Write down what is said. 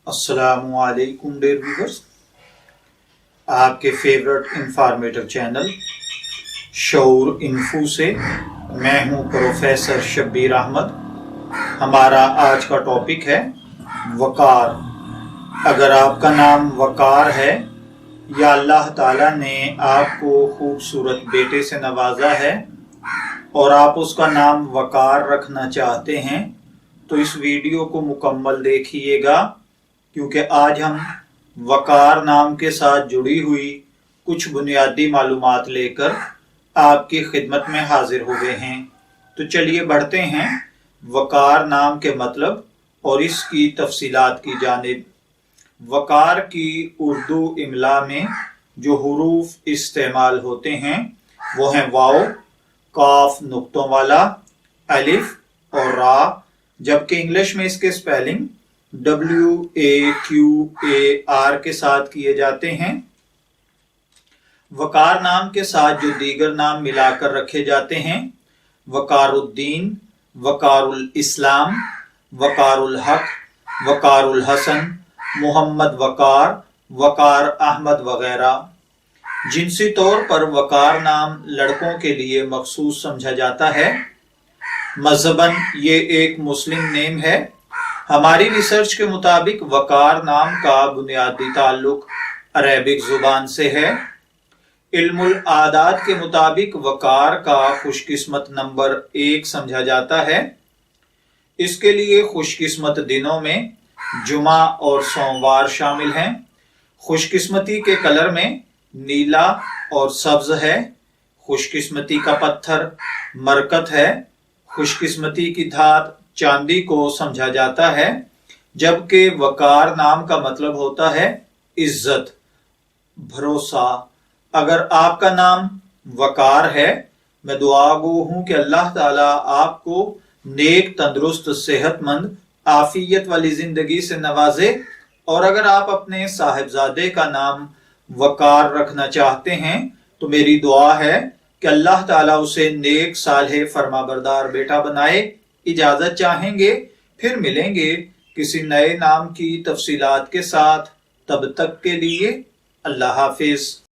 अस्सलामु अलैकुम dear viewers, आपके फेवरेट इंफॉर्मेटिव चैनल शऊर इन्फो से मैं हूं प्रोफेसर शब्बीर अहमद। हमारा आज का टॉपिक है वकार। अगर आपका नाम वकार है या अल्लाह ताला ने आपको खूबसूरत बेटे से नवाजा है और आप उसका नाम वकार रखना चाहते हैं तो इस वीडियो को मुकम्मल देखिएगा, क्योंकि आज हम वकार नाम के साथ जुड़ी हुई कुछ बुनियादी मालूमात लेकर आपकी खिदमत में हाजिर हो गए हैं। तो चलिए बढ़ते हैं वकार नाम के मतलब और इसकी तफसीलात की जानिब। वकार की उर्दू इमला में जो हुरूफ इस्तेमाल होते हैं वो हैं वाव, काफ नुक्तों वाला, अलिफ और रा, जबकि इंग्लिश में इसके स्पेलिंग WAQAR के साथ किए जाते हैं। वकार नाम के साथ जो दीगर नाम मिलाकर रखे जाते हैं, वकारुद्दीन, वकारुल इस्लाम, वकारुल हक, वकारुल हसन, मोहम्मद वकार, वकार अहमद वगैरह। जिनसी तौर पर वकार नाम लड़कों के लिए मखसूस समझा जाता है। मज़हबन ये एक मुस्लिम नेम है। हमारी रिसर्च के मुताबिक वकार नाम का बुनियादी ताल्लुक अरेबिक जुबान से है। इल्मुल आदात के मुताबिक वकार का खुशकिस्मत नंबर 1 समझा जाता है। इसके लिए खुशकिस्मत दिनों में जुमा और सोमवार शामिल हैं। खुशकिस्मती के कलर में नीला और सब्ज है। खुशकिस्मती का पत्थर मरकत है। खुशकिस्मती की धात चांदी को समझा जाता है, जबकि वकार नाम का मतलब होता है इज्जत, भरोसा। अगर आपका नाम वकार है, मैं दुआ गो हूं कि अल्लाह ताला आपको नेक, तंदुरुस्त, सेहतमंद, आफियत वाली जिंदगी से नवाजे। और अगर आप अपने साहिबजादे का नाम वकार रखना चाहते हैं तो मेरी दुआ है कि अल्लाह ताला उसे नेक, सालेह, फरमाबरदार बेटा बनाए। इजाजत चाहेंगे, फिर मिलेंगे किसी नए नाम की तफसीलात के साथ। तब तक के लिए अल्लाह हाफिज।